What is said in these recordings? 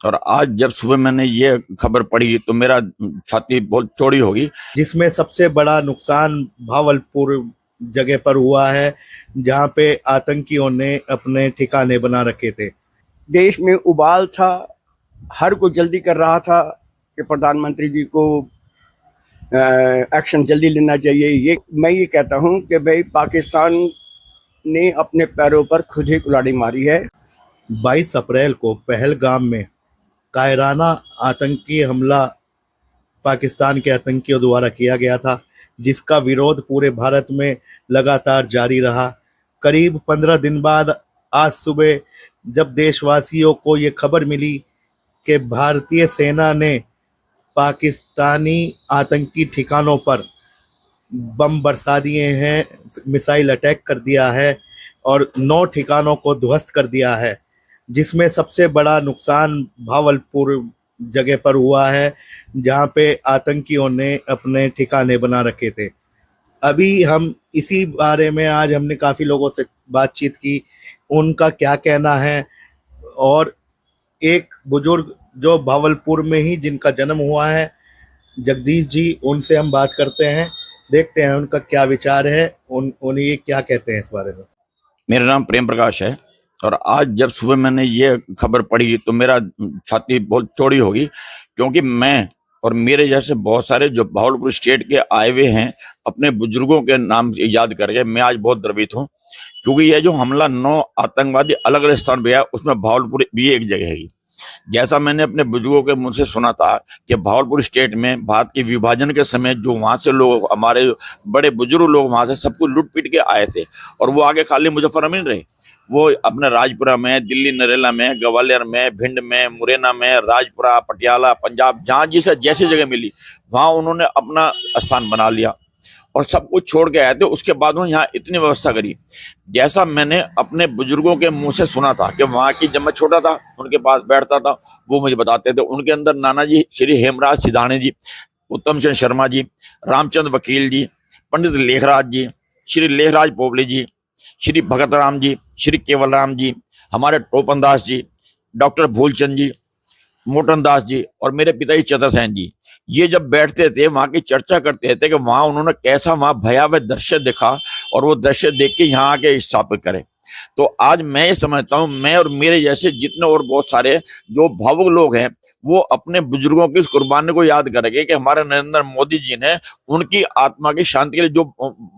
और आज जब सुबह मैंने ये खबर पढ़ी तो मेरा छाती बहुत चौड़ी होगी। जिसमें सबसे बड़ा नुकसान भावलपुर जगह पर हुआ है, जहां पे आतंकियों ने अपने ठिकाने बना रखे थे। देश में उबाल था, हर कोई जल्दी कर रहा था कि प्रधानमंत्री जी को एक्शन जल्दी लेना चाहिए। मैं ये कहता हूँ कि भाई पाकिस्तान ने अपने पैरों पर खुद ही कुल्हाड़ी मारी है। 22 अप्रैल को पहलगाम में कायराना आतंकी हमला पाकिस्तान के आतंकियों द्वारा किया गया था, जिसका विरोध पूरे भारत में लगातार जारी रहा। करीब 15 दिन बाद आज सुबह जब देशवासियों को ये खबर मिली कि भारतीय सेना ने पाकिस्तानी आतंकी ठिकानों पर बम बरसा दिए हैं, मिसाइल अटैक कर दिया है और 9 ठिकानों को ध्वस्त कर दिया है, जिसमें सबसे बड़ा नुकसान भावलपुर जगह पर हुआ है, जहां पे आतंकियों ने अपने ठिकाने बना रखे थे। अभी हम इसी बारे में आज हमने काफ़ी लोगों से बातचीत की, उनका क्या कहना है। और एक बुजुर्ग जो भावलपुर में ही जिनका जन्म हुआ है, जगदीश जी, उनसे हम बात करते हैं, देखते हैं उनका क्या विचार है, उन्हें क्या कहते हैं इस बारे में। मेरा नाम प्रेम प्रकाश है और आज जब सुबह मैंने ये खबर पढ़ी तो मेरा छाती बहुत चौड़ी होगी, क्योंकि मैं और मेरे जैसे बहुत सारे जो भावलपुर स्टेट के आए हुए हैं अपने बुजुर्गों के नाम याद करके मैं आज बहुत गर्वित हूँ, क्योंकि यह जो हमला 9 आतंकवादी अलग अलग स्थान पे है उसमें भावलपुर भी एक जगह है। जैसा मैंने अपने बुजुर्गों के मुंह से सुना था कि भावलपुर स्टेट में भारत के विभाजन के समय जो वहां से लोग, हमारे बड़े बुजुर्ग लोग वहां से सब कुछ लूट पीट के आए थे और वो आगे खाली मुजफ्फरनगर में नहीं रहे, वो अपने राजपुरा में, दिल्ली नरेला में, ग्वालियर में, भिंड में, मुरैना में, राजपुरा, पटियाला, पंजाब, जहां जिसे जैसी जगह मिली वहां उन्होंने अपना स्थान बना लिया और सब कुछ छोड़ के आए थे। उसके बाद उन्होंने यहाँ इतनी व्यवस्था करी, जैसा मैंने अपने बुजुर्गों के मुंह से सुना था कि वहाँ की, जब मैं छोटा था उनके पास बैठता था, वो मुझे बताते थे। उनके अंदर नाना जी श्री हेमराज सिधाने जी, उत्तम चंद शर्मा जी, रामचंद्र वकील जी, पंडित लेखराज जी, श्री लेखराज पोपले जी, श्री भगत राम जी, श्री केवल राम जी, हमारे टोपन दास जी, डॉक्टर भूलचंद जी, मोटन दास जी और मेरे पिताजी चतुरसेन जी, ये जब बैठते थे वहां की चर्चा करते थे कि वहां उन्होंने कैसा वहां भयावह दृश्य देखा और वो दृश्य देख के यहाँ आके स्थापित करे। तो आज मैं ये समझता हूँ, मैं और मेरे जैसे जितने और बहुत सारे जो भावुक लोग हैं वो अपने बुजुर्गों की इस कुर्बानी को याद करेंगे कि हमारे नरेंद्र मोदी जी ने उनकी आत्मा की शांति के लिए जो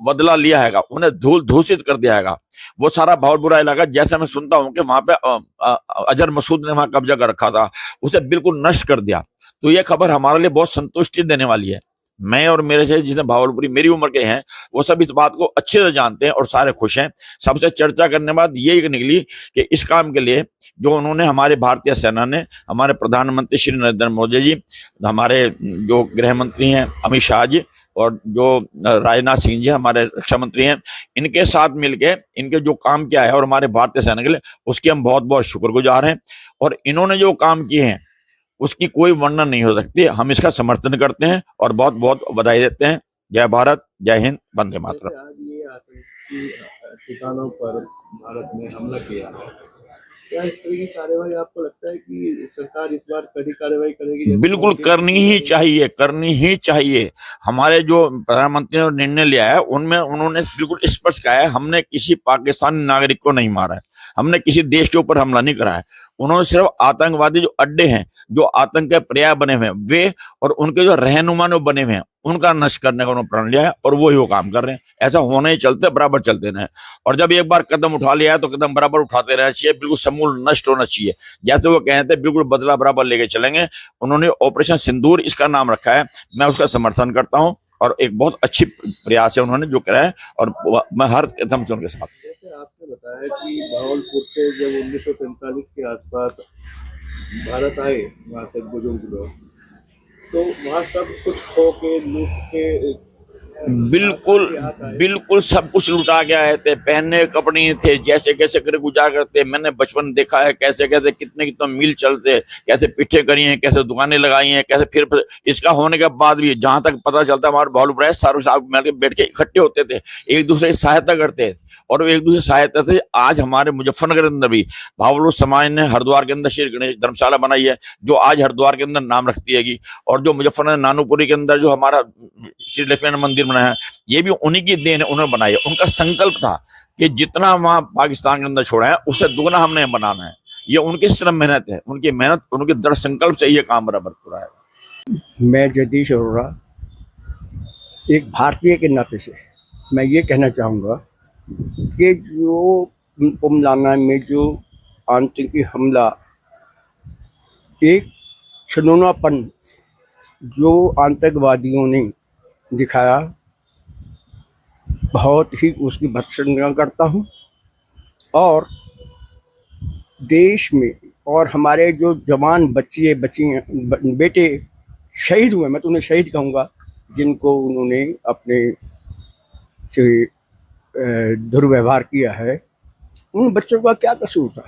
बदला लिया है, उन्हें धूल धूसित कर दिया है। वो सारा भावलपुरा इलाका, जैसा मैं सुनता हूँ कि वहां पे अजहर मसूद ने वहां कब्जा कर रखा था, उसे बिल्कुल नष्ट कर दिया। तो ये खबर हमारे लिए बहुत संतुष्टि देने वाली है। मैं और मेरे से जिसने भावलपुरी मेरी उम्र के हैं वो सब इस बात को अच्छे से जानते हैं और सारे खुश हैं। सबसे चर्चा करने के बाद ये निकली कि इस काम के लिए जो उन्होंने, हमारे भारतीय सेना ने, हमारे प्रधानमंत्री श्री नरेंद्र मोदी जी, हमारे जो गृह मंत्री हैं अमित शाह जी और जो राजनाथ सिंह जी हमारे रक्षा मंत्री हैं, इनके साथ मिलके इनके जो काम किया है और हमारे भारतीय सेना के लिए, उसके हम बहुत बहुत शुक्रगुजार हैं। और इन्होंने जो काम किए हैं उसकी कोई वर्णन नहीं हो सकती। हम इसका समर्थन करते हैं और बहुत बहुत बधाई देते हैं। जय भारत, जय हिंद, वंदे मातरम। आज ये आतंकी ठिकानों पर भारत ने हमला किया है, क्या इस तरह की कार्रवाई आपको लगता है कि सरकार इस बार कड़ी कार्रवाई करेगी? बिल्कुल करनी ही चाहिए, करनी ही चाहिए। हमारे जो प्रधानमंत्री ने निर्णय लिया है उनमें उन्होंने बिल्कुल स्पष्ट कहा है, हमने किसी पाकिस्तानी नागरिक को नहीं मारा है, हमने किसी देश के ऊपर हमला नहीं करा है। उन्होंने सिर्फ आतंकवादी जो अड्डे हैं, जो आतंक के पर्याय बने हुए हैं, वे और उनके जो रहनुमा बने हुए हैं उनका नष्ट करने का उन्होंने प्रण लिया है और वो ही वो काम कर रहे हैं। ऐसा होना ही चलते, बराबर चलते रहे। और जब एक बार कदम उठा लिया है तो कदम बराबर उठाते रहना चाहिए, बिल्कुल समूल नष्ट होना चाहिए। जैसे वो कहते हैं बिल्कुल बदला बराबर लेके चलेंगे। उन्होंने ऑपरेशन सिंदूर इसका नाम रखा है, मैं उसका समर्थन करता हूँ और एक बहुत अच्छी प्रयास है उन्होंने जो करा है और मैं हर कदम से उनके साथ। आपने बताया कि भावलपुर से जब 1947 के आसपास भारत आए, वहाँ से बुजुर्ग लोग, तो वहाँ सब कुछ खो के, लूट के, बिल्कुल बिल्कुल सब कुछ लुटा के आए थे। पहनने कपड़े नहीं थे, जैसे कैसे कर गुजार करते। मैंने बचपन देखा है कैसे कैसे कितने कितने मील चलते, कैसे पिट्ठे करी हैं, कैसे दुकानें लगाई हैं, कैसे फिर इसका होने के बाद भी जहां तक पता चलता है हमारे भावलपुर सारे साहब बैठ के इकट्ठे होते थे, एक दूसरे की सहायता करते थे। और वो एक दूसरे सहायता थे। आज हमारे मुजफ्फरनगर के अंदर भी भावलपुर समाज ने हरिद्वार के अंदर श्री गणेश धर्मशाला बनाई है, जो आज हरिद्वार के अंदर नाम रखती है। और जो मुजफ्फरनगर नानूपुरी के अंदर जो हमारा श्री लक्ष्मण मंदिर बना है, ये भी उन्हीं की देन है, उन्होंने बनाई है। उनका संकल्प था कि जितना वहां पाकिस्तान के अंदर छोड़ा है उससे दुगना हमने बनाना है। ये उनकी श्रम मेहनत है, उनकी मेहनत, उनके दृढ़ संकल्प से ये काम बराबर पूरा है। मैं जगदीश अरोड़ा, एक भारतीय के नाते से मैं ये कहना चाहूँगा कि जो पुलवामा में जो आतंकी हमला, एक छनौनापन जो आतंकवादियों ने दिखाया, बहुत ही उसकी भर्त्सना करता हूँ। और देश में और हमारे जो जवान बच्चे बच्चियाँ बेटे शहीद हुए, मैं तो उन्हें शहीद कहूँगा, जिनको उन्होंने अपने से दुर्व्यवहार किया है, उन बच्चों का क्या कसूर था।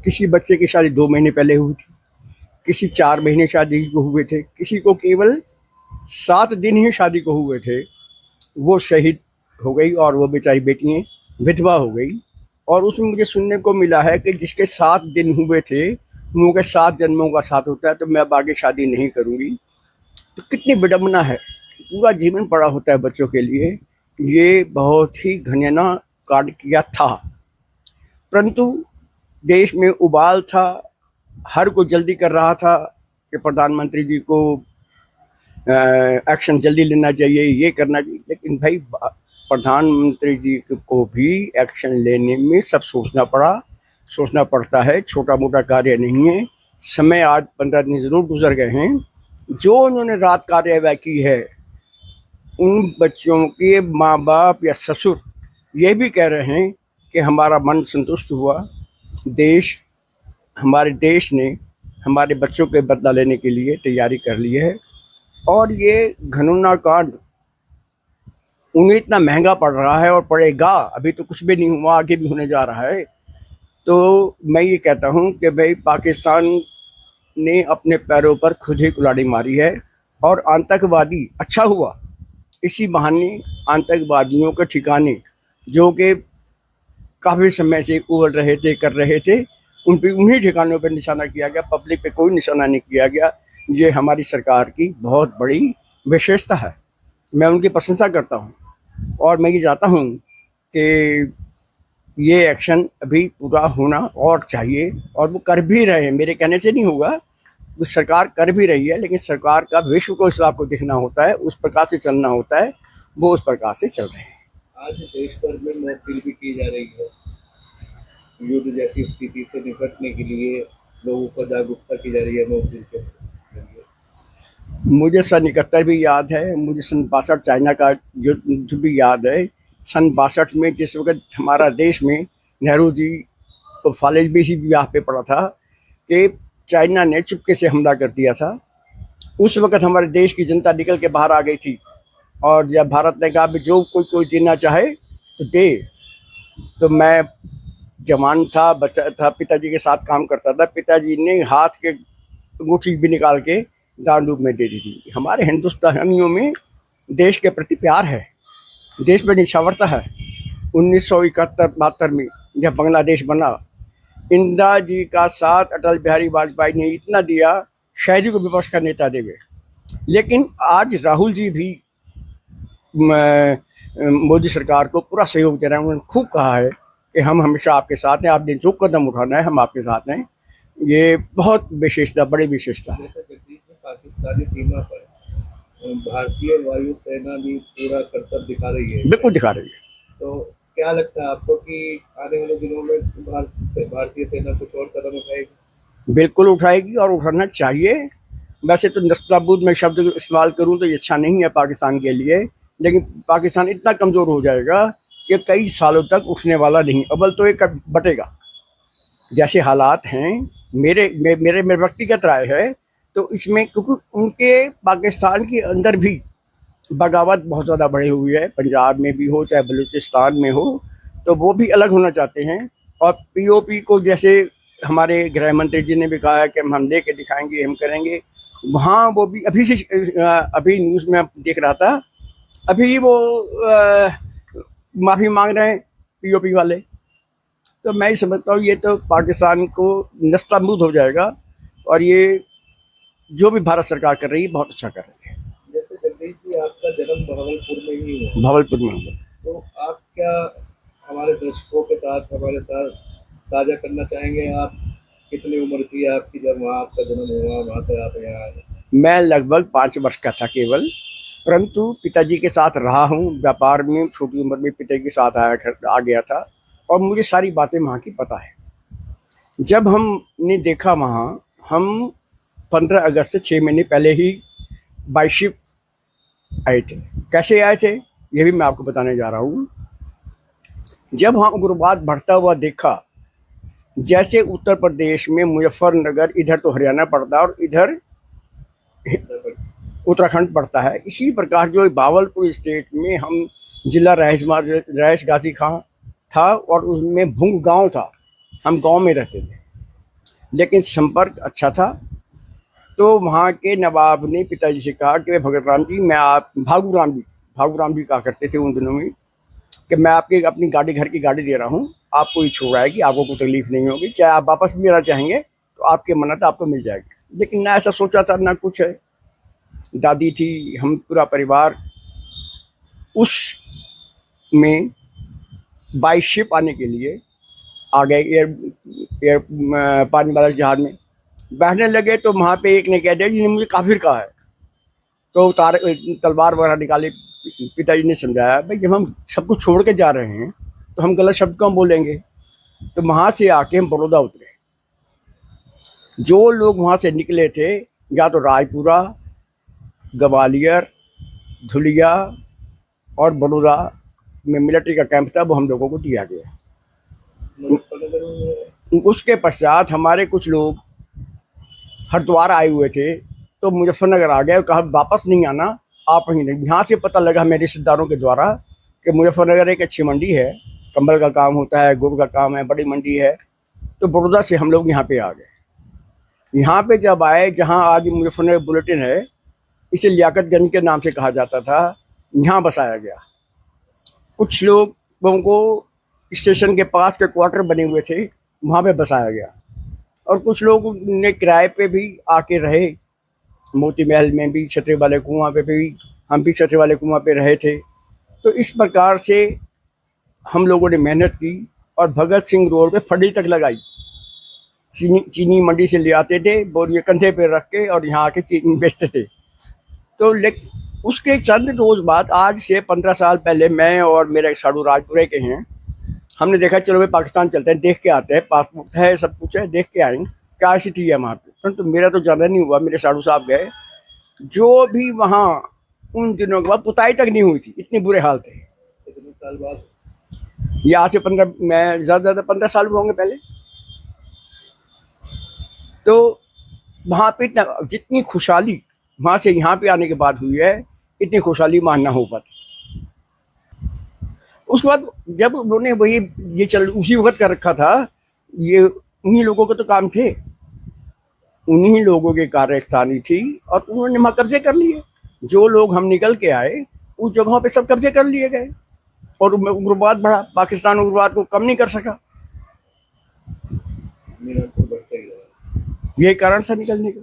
किसी बच्चे की शादी 2 महीने पहले हुई थी, किसी 4 महीने शादी को हुए थे, किसी को केवल 7 दिन ही शादी को हुए थे, वो शहीद हो गई और वो बेचारी बेटियाँ विधवा हो गई। और उसमें मुझे सुनने को मिला है कि जिसके 7 दिन हुए थे उनके 7 जन्मों का साथ होता है, तो मैं अब आगे शादी नहीं करूँगी। तो कितनी विडम्बना है, पूरा जीवन पड़ा होता है बच्चों के लिए। ये बहुत ही घृणा कांड किया था, परंतु देश में उबाल था, हर कोई जल्दी कर रहा था कि प्रधानमंत्री जी को एक्शन जल्दी लेना चाहिए, ये करना चाहिए। लेकिन भाई प्रधानमंत्री जी को भी एक्शन लेने में सब सोचना पड़ता है, छोटा मोटा कार्य नहीं है। समय आज 15 दिन ज़रूर गुजर गए हैं। जो उन्होंने रात कार्यवाही की है, उन बच्चों के माँ बाप या ससुर ये भी कह रहे हैं कि हमारा मन संतुष्ट हुआ। हमारे देश ने हमारे बच्चों के बदला लेने के लिए तैयारी कर ली है। और ये घृणा कांड उन्हें इतना महंगा पड़ रहा है और पड़ेगा, अभी तो कुछ भी नहीं हुआ, आगे भी होने जा रहा है। तो मैं ये कहता हूँ कि भाई पाकिस्तान ने अपने पैरों पर खुद ही कुल्हाड़ी मारी है। और आतंकवादी, अच्छा हुआ इसी बहाने आतंकवादियों के ठिकाने जो कि काफ़ी समय से उगल रहे थे, कर रहे थे, उन्हीं ठिकानों पर निशाना किया गया, पब्लिक पे कोई निशाना नहीं किया गया। ये हमारी सरकार की बहुत बड़ी विशेषता है, मैं उनकी प्रशंसा करता हूँ। और मैं ये चाहता हूँ कि ये एक्शन अभी पूरा होना और चाहिए, और वो कर भी रहे हैं, मेरे कहने से नहीं होगा, वो सरकार कर भी रही है। लेकिन सरकार का विश्व को हिसाब को देखना होता है, उस प्रकार से चलना होता है, वो उस प्रकार से चल रहे हैं। आज देश भर में महफिल भी की जा रही है, युद्ध जैसी स्थिति से निपटने के लिए लोगों को जागरूकता की जा रही है महफिल के जरिए। मुझे सन 71 भी याद है, मुझे सन 62 चाइना का युद्ध भी याद है। सन 62 में जिस वक्त हमारा देश में नेहरू जी को फालिज भी यहाँ पे पड़ा था कि चाइना ने चुपके से हमला कर दिया था, उस वक्त हमारे देश की जनता निकल के बाहर आ गई थी। और जब भारत ने कहा जो कोई जीना चाहे तो दे, तो मैं जवान था, बच्चा था, पिताजी के साथ काम करता था। पिताजी ने हाथ के अंगूठी भी निकाल के दान रूप में दे दी थी। हमारे हिंदुस्तानियों में देश के प्रति प्यार है, देश में निछावरता है। 1971-72 में जब बांग्लादेश बना, इंदिरा जी का साथ अटल बिहारी वाजपेयी ने इतना दिया, शायद ही को विपक्ष का नेता देवे। लेकिन आज राहुल जी भी मोदी सरकार को पूरा सहयोग दे रहे हैं। उन्होंने खूब कहा है कि हम हमेशा आपके साथ हैं, आपने जो कदम उठाना है हम आपके साथ हैं। ये बहुत विशेषता, बड़ी विशेषता है। पाकिस्तानी सीमा पर भारतीय वायुसेना भी पूरा कर्तव्य दिखा रही है, बिल्कुल दिखा रही है। तो क्या लगता है आपको कि आने वाले दिनों में भारतीय सेना कुछ और कदम उठाएगी? बिल्कुल उठाएगी और उठाना चाहिए। वैसे तो नस्ताबूद में शब्द इस्तेमाल करूं तो ये अच्छा नहीं है पाकिस्तान के लिए, लेकिन पाकिस्तान इतना कमज़ोर हो जाएगा कि कई सालों तक उठने वाला नहीं। अव्वल तो एक बटेगा, जैसे हालात हैं। मेरे व्यक्तिगत राय है तो इसमें, क्योंकि उनके पाकिस्तान के अंदर भी बगावत बहुत ज़्यादा बढ़ी हुई है, पंजाब में भी हो चाहे बलूचिस्तान में हो, तो वो भी अलग होना चाहते हैं। और पीओपी को जैसे हमारे गृह मंत्री जी ने भी कहा है कि हम लेके दिखाएंगे, हम करेंगे, वहाँ वो भी अभी न्यूज़ में देख रहा था, अभी वो माफ़ी मांग रहे हैं पीओपी वाले। तो मैं ही समझता हूँ ये तो पाकिस्तान को नस्तानाबूद हो जाएगा, और ये जो भी भारत सरकार कर रही है बहुत अच्छा कर रही है। जैसे जगदीश जी, आपका जन्म भागलपुर में ही हुआ, भावलपुर में हुआ। तो आप क्या हमारे दर्शकों के साथ हमारे साथ साझा करना चाहेंगे? आप कितनी उम्र थी आपकी जब वहाँ आपका जन्म हुआ, वहाँ से आप यहाँ आए? मैं लगभग 5 वर्ष का था केवल, परंतु पिताजी के साथ रहा हूँ व्यापार में। छोटी उम्र में पिताजी के साथ आ गया था, और मुझे सारी बातें वहाँ की पता है। जब हमने देखा वहाँ, हम 15 अगस्त से 6 महीने पहले ही बाई शिप आए थे। कैसे आए थे ये भी मैं आपको बताने जा रहा हूँ। जब वहाँ उग्रवाद बढ़ता हुआ देखा, जैसे उत्तर प्रदेश में मुजफ्फरनगर, इधर तो हरियाणा पड़ता है और इधर उत्तराखंड पड़ता है, इसी प्रकार जो भावलपुर स्टेट में हम जिला रईस गाजी खां था, और उसमें भुंग गांव था। हम गांव में रहते थे, लेकिन संपर्क अच्छा था। तो वहाँ के नवाब ने पिताजी से कहा कि भगत राम जी, मैं आप भागू राम जी कहा करते थे उन दिनों में, कि मैं आपके अपनी गाड़ी, घर की गाड़ी दे रहा हूँ, आपको ही छोड़ आएगी, आपको कोई तकलीफ नहीं होगी, चाहे आप वापस भी लेना चाहेंगे तो आपकी मन्नत आपको मिल जाएगी। लेकिन ना ऐसा सोचा था ना कुछ है। दादी थी, हम पूरा परिवार उस में बाई शिप आने के लिए आ गए। एयर पानी वाला जहाज में बैठने लगे, तो वहाँ पे एक ने कह दिया जी मुझे काफिर कहा है। तो तलवार वगैरह निकाले। पिताजी ने समझाया, भाई जब हम सब कुछ छोड़ के जा रहे हैं तो हम गलत शब्द क्यों बोलेंगे। तो वहाँ से आके हम बड़ौदा उतरे। जो लोग वहाँ से निकले थे, या तो रायपुरा, ग्वालियर, धुलिया और बड़ौदा में मिलिट्री का कैंप था, वो हम लोगों को दिया गया। उसके पश्चात हमारे कुछ लोग हरिद्वार आए हुए थे, तो मुजफ्फरनगर आ गए, कहा वापस नहीं आना, आप वहीं नहीं। यहाँ से पता लगा मेरे रिश्तेदारों के द्वारा कि मुजफ्फरनगर एक अच्छी मंडी है, कंबल का काम होता है, गुड़ का काम है, बड़ी मंडी है। तो बड़ौदा से हम लोग यहाँ पे आ गए। यहाँ पे जब आए, जहाँ आज मुजफ्फरनगर बुलेटिन है, इसे लियाकतगंज के नाम से कहा जाता था, यहाँ बसाया गया। कुछ लोगों को स्टेशन के पास के क्वार्टर बने हुए थे, वहाँ पे बसाया गया, और कुछ लोग ने किराए पे भी आके रहे। मोती महल में भी, छतरे वाले कुआं पे भी, हम भी छतरे वाले कुआं पे रहे थे। तो इस प्रकार से हम लोगों ने मेहनत की, और भगत सिंह रोड पे फड़ी तक लगाई। चीनी मंडी से ले आते थे, बोरिए कंधे पे रख के, और यहाँ आके चीनी बेचते थे। तो उसके चंद रोज बाद, आज से 15 साल पहले, मैं और मेरे साधु राजपुरे के हैं, हमने देखा चलो भाई पाकिस्तान चलते हैं, देख के आते हैं, पासपोर्ट है, सब कुछ है, देख के आएंगे क्या स्थिति है वहाँ पे। परंतु मेरा तो जाना नहीं हुआ, मेरे साधु साहब गए। जो भी वहाँ उन दिनों के बाद पुताई तक नहीं हुई थी, इतने बुरे हाल थे। कितने साल बाद? ये आज से 15, मैं ज़्यादा 15 साल होंगे पहले। तो वहाँ पे जितनी खुशहाली वहाँ से यहाँ पे आने के बाद हुई है, इतनी खुशहाली वहाँ ना हो पाती। उसके बाद जब उन्होंने वही ये उसी वक्त कर रखा था, ये उन्हीं लोगों के तो काम थे, उन्हीं लोगों के कार्यस्थानी थी, और उन्होंने वहाँ कब्जे कर लिए। जो लोग हम निकल के आए, उस जगहों पे सब कब्जे कर लिए गए, और उग्रवाद बढ़ा। पाकिस्तान उग्रवाद को कम नहीं कर सका। बढ़ता ही रहा। यही कारण था निकलने का।